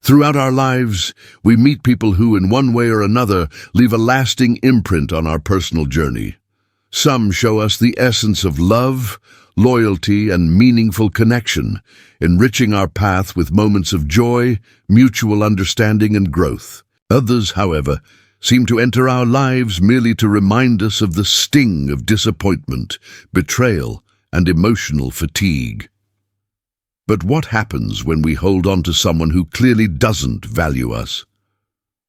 Throughout our lives, we meet people who, in one way or another, leave a lasting imprint on our personal journey. Some show us the essence of love, loyalty, and meaningful connection, enriching our path with moments of joy, mutual understanding, and growth. Others, however, seem to enter our lives merely to remind us of the sting of disappointment, betrayal, and emotional fatigue. But what happens when we hold on to someone who clearly doesn't value us?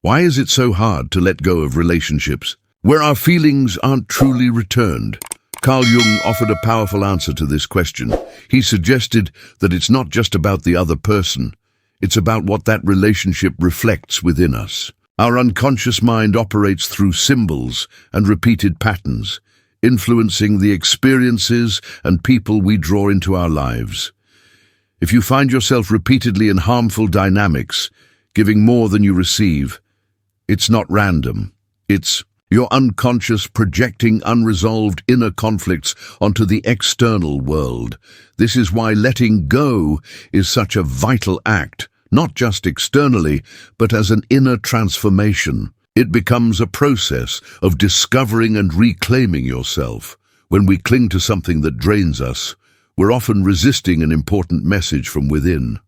Why is it so hard to let go of relationships where our feelings aren't truly returned? Carl Jung offered a powerful answer to this question. He suggested that it's not just about the other person, it's about what that relationship reflects within us. Our unconscious mind operates through symbols and repeated patterns, influencing the experiences and people we draw into our lives. If you find yourself repeatedly in harmful dynamics, giving more than you receive, it's not random. It's your unconscious projecting unresolved inner conflicts onto the external world. This is why letting go is such a vital act, not just externally, but as an inner transformation. It becomes a process of discovering and reclaiming yourself. When we cling to something that drains us, we're often resisting an important message from within.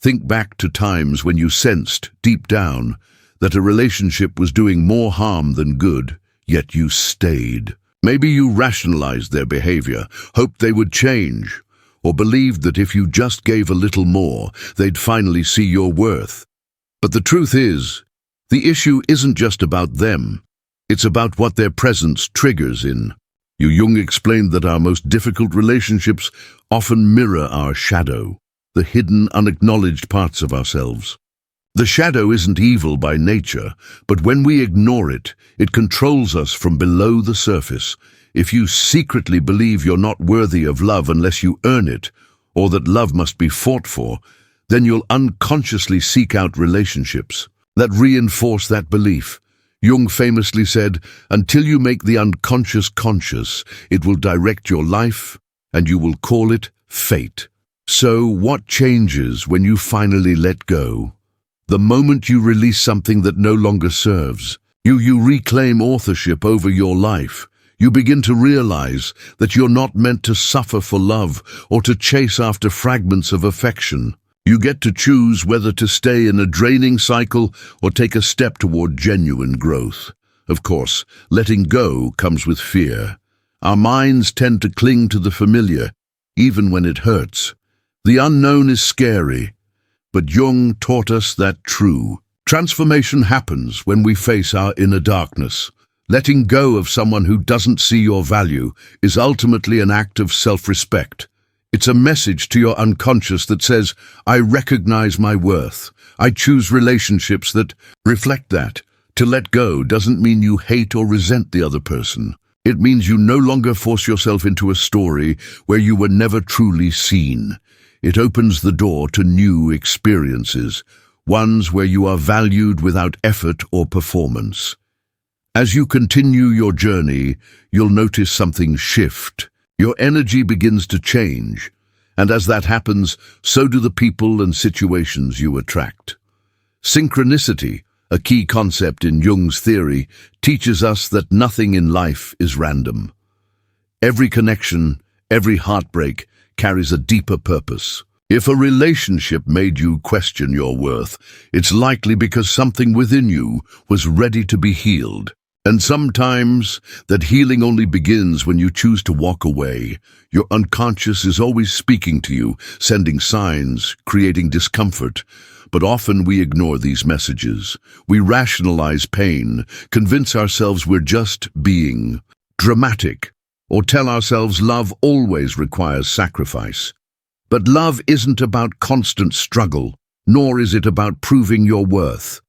Think back to times when you sensed, deep down, that a relationship was doing more harm than good, yet you stayed. Maybe you rationalized their behavior, hoped they would change, or believed that if you just gave a little more, they'd finally see your worth. But the truth is, the issue isn't just about them. It's about what their presence triggers in. Jung explained that our most difficult relationships often mirror our shadow, the hidden, unacknowledged parts of ourselves. The shadow isn't evil by nature, but when we ignore it, it controls us from below the surface. If you secretly believe you're not worthy of love unless you earn it, or that love must be fought for, then you'll unconsciously seek out relationships that reinforce that belief. Jung famously said, "Until you make the unconscious conscious, it will direct your life, and you will call it fate." So, what changes when you finally let go? The moment you release something that no longer serves, you reclaim authorship over your life. You begin to realize that you're not meant to suffer for love or to chase after fragments of affection. You get to choose whether to stay in a draining cycle or take a step toward genuine growth. Of course, letting go comes with fear. Our minds tend to cling to the familiar, even when it hurts. The unknown is scary, but Jung taught us that true transformation happens when we face our inner darkness. Letting go of someone who doesn't see your value is ultimately an act of self-respect. It's a message to your unconscious that says, "I recognize my worth. I choose relationships that reflect that." To let go doesn't mean you hate or resent the other person. It means you no longer force yourself into a story where you were never truly seen. It opens the door to new experiences, ones where you are valued without effort or performance. As you continue your journey, you'll notice something shift. Your energy begins to change, and as that happens, so do the people and situations you attract. Synchronicity, a key concept in Jung's theory, teaches us that nothing in life is random. Every connection, every heartbreak, carries a deeper purpose. If a relationship made you question your worth, it's likely because something within you was ready to be healed. And sometimes that healing only begins when you choose to walk away. Your unconscious is always speaking to you, sending signs, creating discomfort. But often we ignore these messages. We rationalize pain, convince ourselves we're just being dramatic, or tell ourselves love always requires sacrifice. But love isn't about constant struggle, nor is it about proving your worth.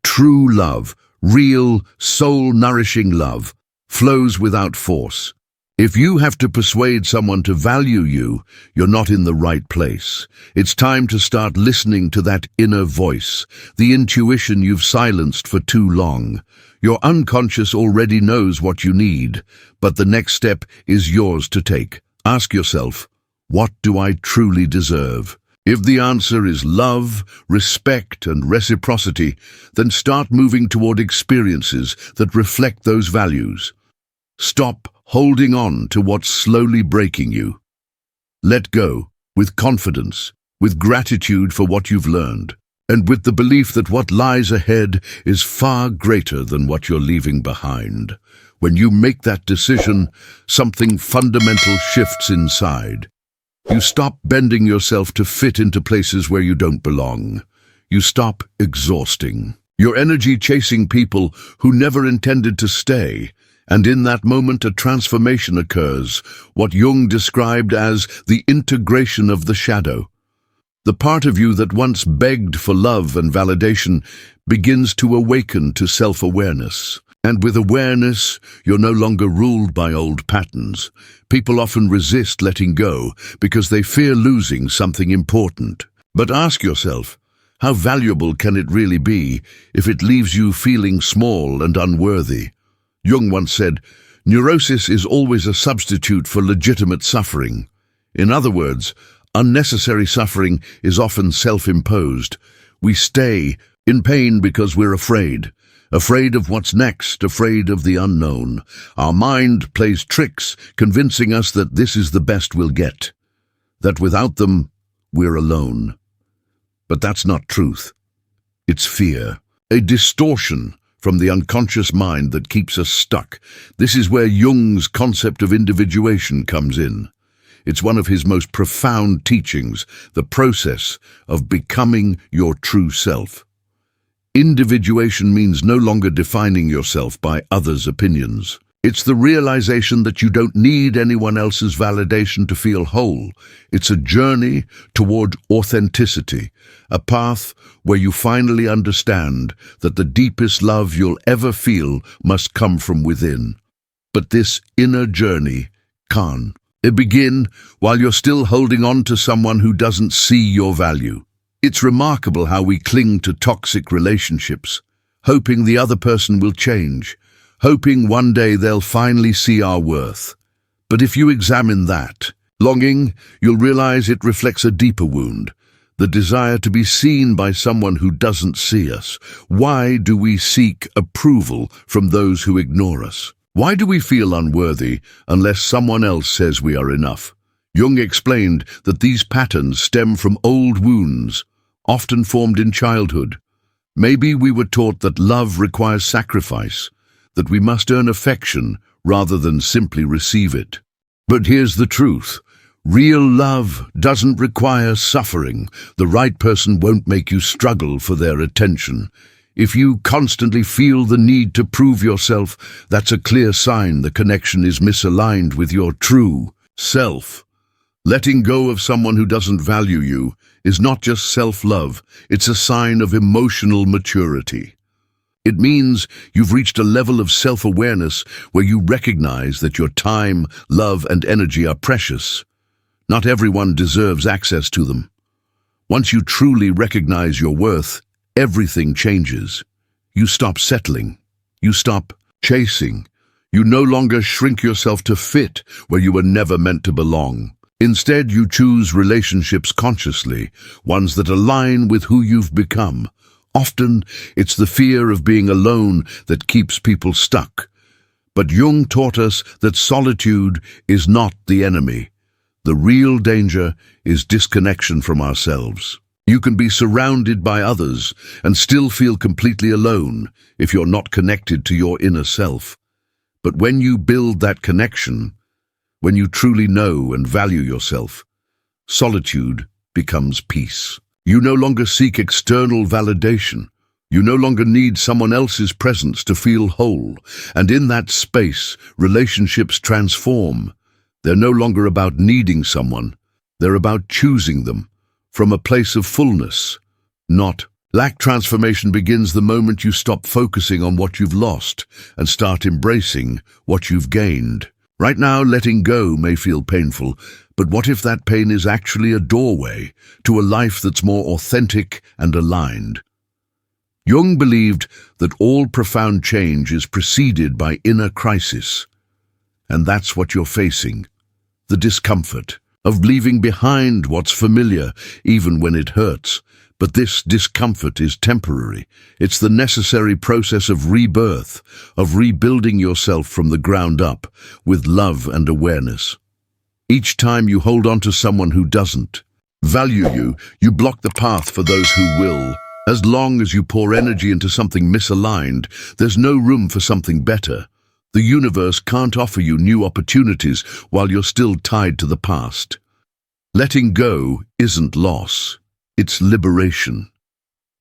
True love, real, soul-nourishing love, flows without force. If you have to persuade someone to value you, you're not in the right place. It's time to start listening to that inner voice, the intuition you've silenced for too long. Your unconscious already knows what you need, but the next step is yours to take. Ask yourself, what do I truly deserve? If the answer is love, respect, and reciprocity, then start moving toward experiences that reflect those values. Stop holding on to what's slowly breaking you. Let go, with confidence, with gratitude for what you've learned, and with the belief that what lies ahead is far greater than what you're leaving behind. When you make that decision, something fundamental shifts inside. You stop bending yourself to fit into places where you don't belong. You stop exhausting your energy chasing people who never intended to stay. And in that moment, a transformation occurs, what Jung described as the integration of the shadow. The part of you that once begged for love and validation begins to awaken to self-awareness. And with awareness, you're no longer ruled by old patterns. People often resist letting go because they fear losing something important. But ask yourself, how valuable can it really be if it leaves you feeling small and unworthy? Jung once said, "Neurosis is always a substitute for legitimate suffering." In other words, unnecessary suffering is often self-imposed. We stay in pain because we're afraid of what's next, afraid of the unknown. Our mind plays tricks, convincing us that this is the best we'll get, that without them, we're alone. But that's not truth. It's fear, a distortion from the unconscious mind that keeps us stuck. This is where Jung's concept of individuation comes in. It's one of his most profound teachings, the process of becoming your true self. Individuation means no longer defining yourself by others' opinions. It's the realization that you don't need anyone else's validation to feel whole. It's a journey toward authenticity, a path where you finally understand that the deepest love you'll ever feel must come from within. But this inner journey can't begin while you're still holding on to someone who doesn't see your value. It's remarkable how we cling to toxic relationships, hoping the other person will change, hoping one day they'll finally see our worth. But if you examine that longing, you'll realize it reflects a deeper wound, the desire to be seen by someone who doesn't see us. Why do we seek approval from those who ignore us? Why do we feel unworthy unless someone else says we are enough? Jung explained that these patterns stem from old wounds, often formed in childhood. Maybe we were taught that love requires sacrifice, that we must earn affection rather than simply receive it. But here's the truth. Real love doesn't require suffering. The right person won't make you struggle for their attention. If you constantly feel the need to prove yourself, that's a clear sign the connection is misaligned with your true self. Letting go of someone who doesn't value you is not just self-love, it's a sign of emotional maturity. It means you've reached a level of self-awareness where you recognize that your time, love, and energy are precious. Not everyone deserves access to them. Once you truly recognize your worth, everything changes. You stop settling. You stop chasing. You no longer shrink yourself to fit where you were never meant to belong. Instead, you choose relationships consciously, ones that align with who you've become. Often, it's the fear of being alone that keeps people stuck. But Jung taught us that solitude is not the enemy. The real danger is disconnection from ourselves. You can be surrounded by others and still feel completely alone if you're not connected to your inner self. But when you build that connection, when you truly know and value yourself, solitude becomes peace. You no longer seek external validation. You no longer need someone else's presence to feel whole. And in that space, relationships transform. They're no longer about needing someone. They're about choosing them from a place of fullness, not lack. Transformation begins the moment you stop focusing on what you've lost and start embracing what you've gained. Right now, letting go may feel painful, but what if that pain is actually a doorway to a life that's more authentic and aligned? Jung believed that all profound change is preceded by inner crisis, and that's what you're facing. The discomfort of leaving behind what's familiar, even when it hurts. But this discomfort is temporary. It's the necessary process of rebirth, of rebuilding yourself from the ground up, with love and awareness. Each time you hold on to someone who doesn't value you, you block the path for those who will. As long as you pour energy into something misaligned, there's no room for something better. The universe can't offer you new opportunities while you're still tied to the past. Letting go isn't loss. It's liberation.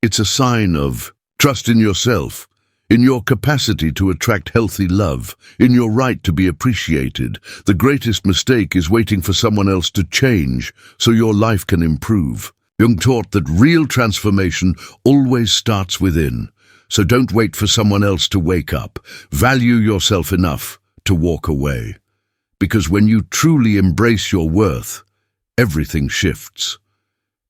It's a sign of trust in yourself, in your capacity to attract healthy love, in your right to be appreciated. The greatest mistake is waiting for someone else to change so your life can improve. Jung taught that real transformation always starts within. So don't wait for someone else to wake up. Value yourself enough to walk away. Because when you truly embrace your worth, everything shifts.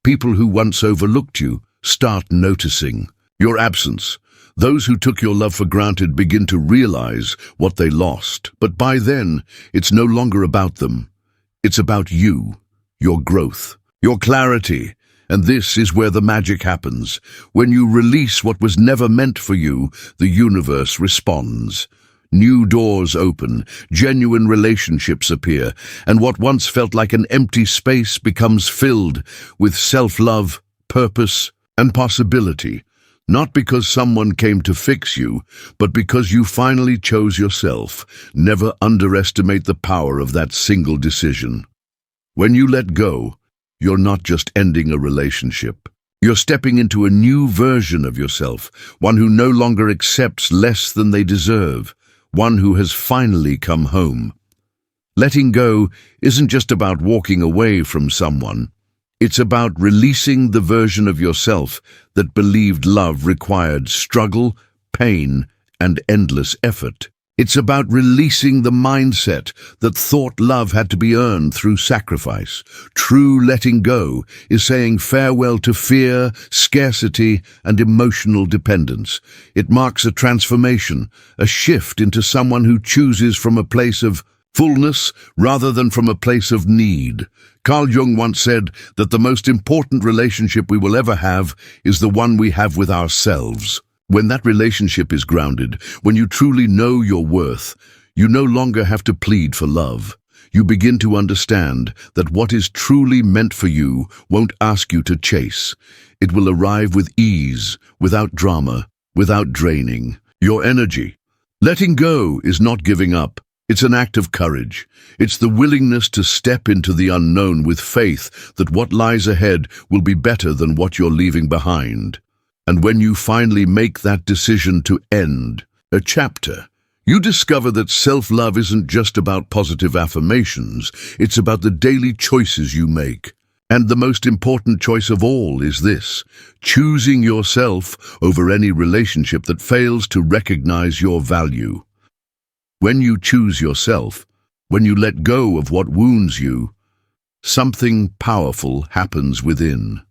People who once overlooked you start noticing your absence. Those who took your love for granted begin to realize what they lost. But by then, it's no longer about them. It's about you, your growth, your clarity. And this is where the magic happens. When you release what was never meant for you, the universe responds. New doors open, genuine relationships appear, and what once felt like an empty space becomes filled with self-love, purpose, and possibility. Not because someone came to fix you, but because you finally chose yourself. Never underestimate the power of that single decision. When you let go, you're not just ending a relationship. You're stepping into a new version of yourself, one who no longer accepts less than they deserve, one who has finally come home. Letting go isn't just about walking away from someone. It's about releasing the version of yourself that believed love required struggle, pain, and endless effort. It's about releasing the mindset that thought love had to be earned through sacrifice. True letting go is saying farewell to fear, scarcity, and emotional dependence. It marks a transformation, a shift into someone who chooses from a place of fullness rather than from a place of need. Carl Jung once said that the most important relationship we will ever have is the one we have with ourselves. When that relationship is grounded, when you truly know your worth, you no longer have to plead for love. You begin to understand that what is truly meant for you won't ask you to chase. It will arrive with ease, without drama, without draining your energy. Letting go is not giving up. It's an act of courage. It's the willingness to step into the unknown with faith that what lies ahead will be better than what you're leaving behind. And when you finally make that decision to end a chapter, you discover that self-love isn't just about positive affirmations, it's about the daily choices you make. And the most important choice of all is this: choosing yourself over any relationship that fails to recognize your value. When you choose yourself, when you let go of what wounds you, something powerful happens within.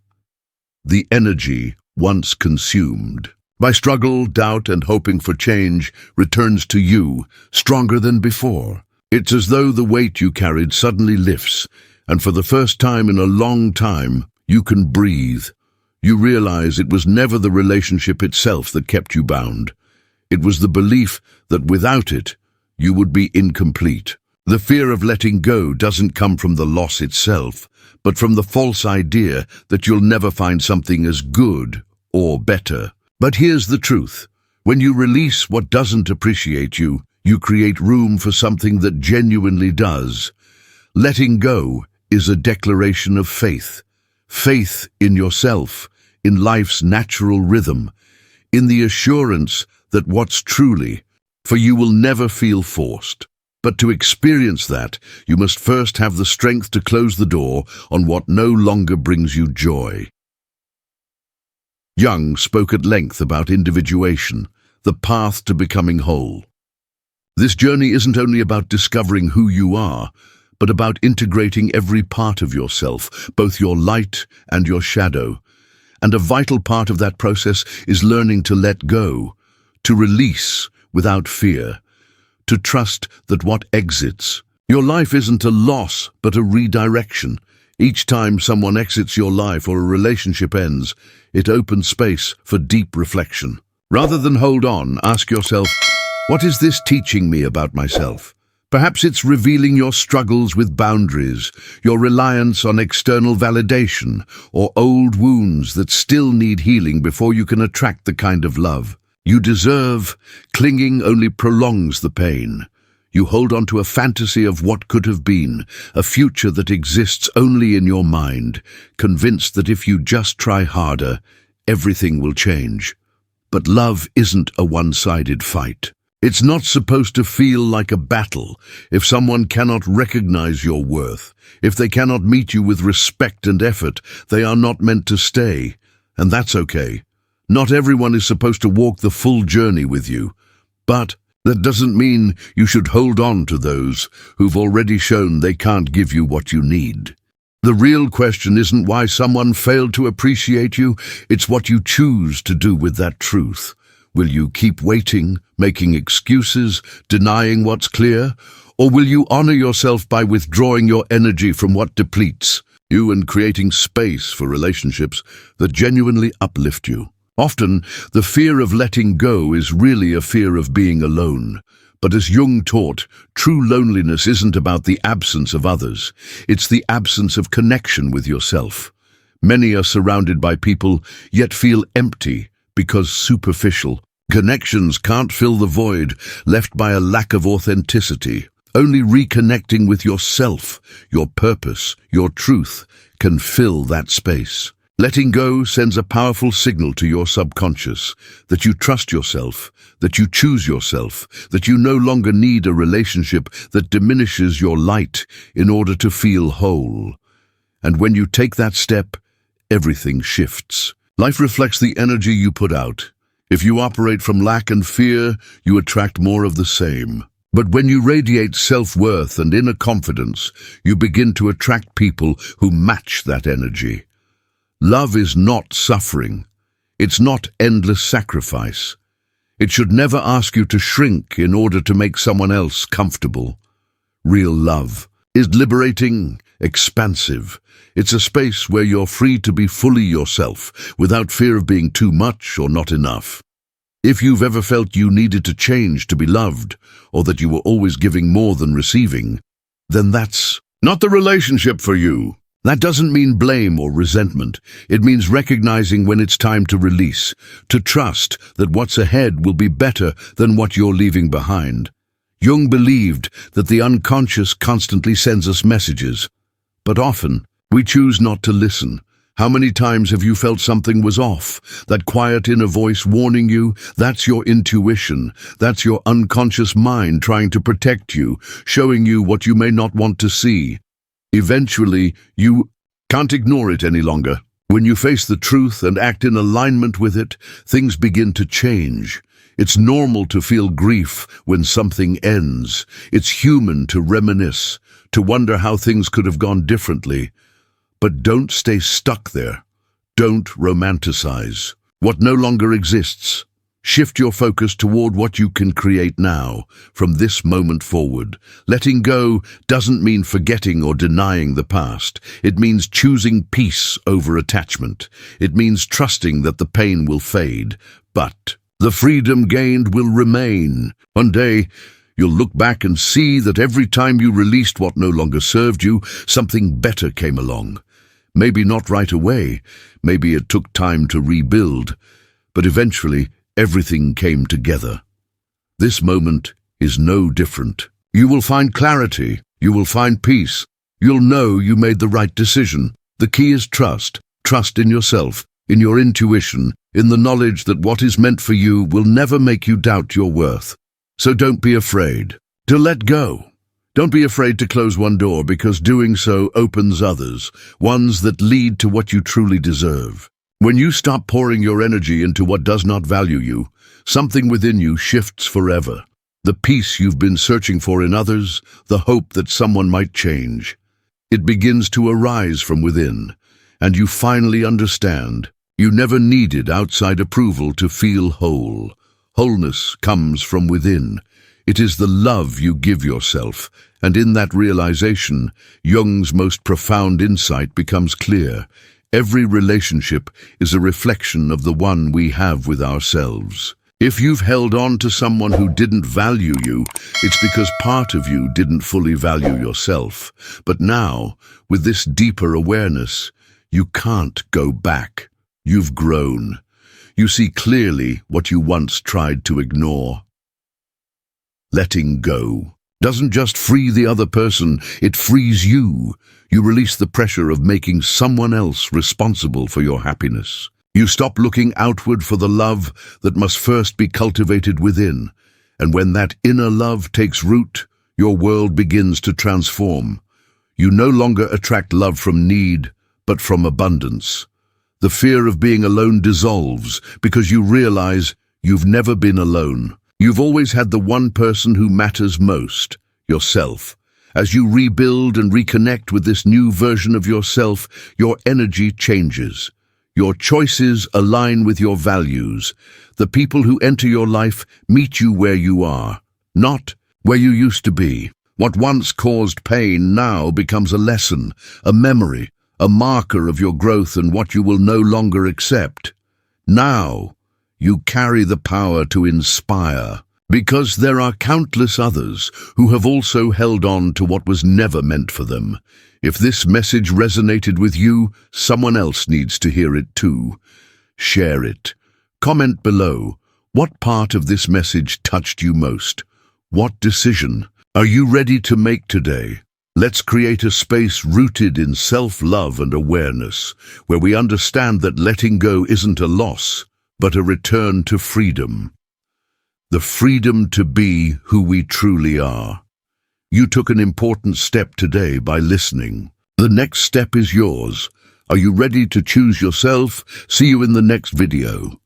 The energy once consumed by struggle, doubt, and hoping for change returns to you, stronger than before. It's as though the weight you carried suddenly lifts, and for the first time in a long time, you can breathe. You realize it was never the relationship itself that kept you bound. It was the belief that without it, you would be incomplete. The fear of letting go doesn't come from the loss itself, but from the false idea that you'll never find something as good or better. But here's the truth. When you release what doesn't appreciate you, you create room for something that genuinely does. Letting go is a declaration of faith. Faith in yourself, in life's natural rhythm, in the assurance that what's truly for you will never feel forced. But to experience that, you must first have the strength to close the door on what no longer brings you joy. Jung spoke at length about individuation, the path to becoming whole. This journey isn't only about discovering who you are, but about integrating every part of yourself, both your light and your shadow. And a vital part of that process is learning to let go, to release without fear, to trust that what exits Your life isn't a loss, but a redirection. Each time someone exits your life or a relationship ends, it opens space for deep reflection. Rather than hold on, ask yourself, what is this teaching me about myself? Perhaps it's revealing your struggles with boundaries, your reliance on external validation, or old wounds that still need healing before you can attract the kind of love you deserve. Clinging only prolongs the pain. You hold on to a fantasy of what could have been, a future that exists only in your mind, convinced that if you just try harder, everything will change. But love isn't a one-sided fight. It's not supposed to feel like a battle. If someone cannot recognize your worth, if they cannot meet you with respect and effort, they are not meant to stay. And that's okay. Not everyone is supposed to walk the full journey with you. But that doesn't mean you should hold on to those who've already shown they can't give you what you need. The real question isn't why someone failed to appreciate you, it's what you choose to do with that truth. Will you keep waiting, making excuses, denying what's clear? Or will you honor yourself by withdrawing your energy from what depletes you and creating space for relationships that genuinely uplift you? Often, the fear of letting go is really a fear of being alone. But as Jung taught, true loneliness isn't about the absence of others. It's the absence of connection with yourself. Many are surrounded by people, yet feel empty because superficial connections can't fill the void left by a lack of authenticity. Only reconnecting with yourself, your purpose, your truth, can fill that space. Letting go sends a powerful signal to your subconscious that you trust yourself, that you choose yourself, that you no longer need a relationship that diminishes your light in order to feel whole. And when you take that step, everything shifts. Life reflects the energy you put out. If you operate from lack and fear, you attract more of the same. But when you radiate self-worth and inner confidence, you begin to attract people who match that energy. Love is not suffering. It's not endless sacrifice. It should never ask you to shrink in order to make someone else comfortable. Real love is liberating, expansive. It's a space where you're free to be fully yourself, without fear of being too much or not enough. If you've ever felt you needed to change to be loved, or that you were always giving more than receiving, then that's not the relationship for you. That doesn't mean blame or resentment. It means recognizing when it's time to release, to trust that what's ahead will be better than what you're leaving behind. Jung believed that the unconscious constantly sends us messages, but often we choose not to listen. How many times have you felt something was off? That quiet inner voice warning you? That's your intuition. That's your unconscious mind trying to protect you, showing you what you may not want to see. Eventually, you can't ignore it any longer. When you face the truth and act in alignment with it, things begin to change. It's normal to feel grief when something ends. It's human to reminisce, to wonder how things could have gone differently. But don't stay stuck there. Don't romanticize what no longer exists. Shift your focus toward what you can create now, from this moment forward. Letting go doesn't mean forgetting or denying the past. It means choosing peace over attachment. It means trusting that the pain will fade, but the freedom gained will remain. One day, you'll look back and see that every time you released what no longer served you, something better came along. Maybe not right away, maybe it took time to rebuild, but eventually everything came together. This moment is no different. You will find clarity, you will find peace, you'll know you made the right decision. The key is trust. Trust in yourself, in your intuition, in the knowledge that what is meant for you will never make you doubt your worth. So don't be afraid to let go. Don't be afraid to close one door, because doing so opens others, ones that lead to what you truly deserve. When you stop pouring your energy into what does not value you, something within you shifts forever. The peace you've been searching for in others, the hope that someone might change. It begins to arise from within, and you finally understand you never needed outside approval to feel whole. Wholeness comes from within. It is the love you give yourself And in that realization, Jung's most profound insight becomes clear. Every relationship is a reflection of the one we have with ourselves. If you've held on to someone who didn't value you, it's because part of you didn't fully value yourself. But now, with this deeper awareness, you can't go back. You've grown. You see clearly what you once tried to ignore. Letting go doesn't just free the other person, it frees you. You release the pressure of making someone else responsible for your happiness. You stop looking outward for the love that must first be cultivated within. And when that inner love takes root, your world begins to transform. You no longer attract love from need, but from abundance. The fear of being alone dissolves because you realize you've never been alone. You've always had the one person who matters most, yourself. As you rebuild and reconnect with this new version of yourself, your energy changes. Your choices align with your values. The people who enter your life meet you where you are, not where you used to be. What once caused pain now becomes a lesson, a memory, a marker of your growth and what you will no longer accept. Now, you carry the power to inspire, because there are countless others who have also held on to what was never meant for them. If this message resonated with you, someone else needs to hear it too. Share it. Comment below. What part of this message touched you most? What decision are you ready to make today? Let's create a space rooted in self-love and awareness, where we understand that letting go isn't a loss, but a return to freedom. The freedom to be who we truly are. You took an important step today by listening. The next step is yours. Are you ready to choose yourself? See you in the next video.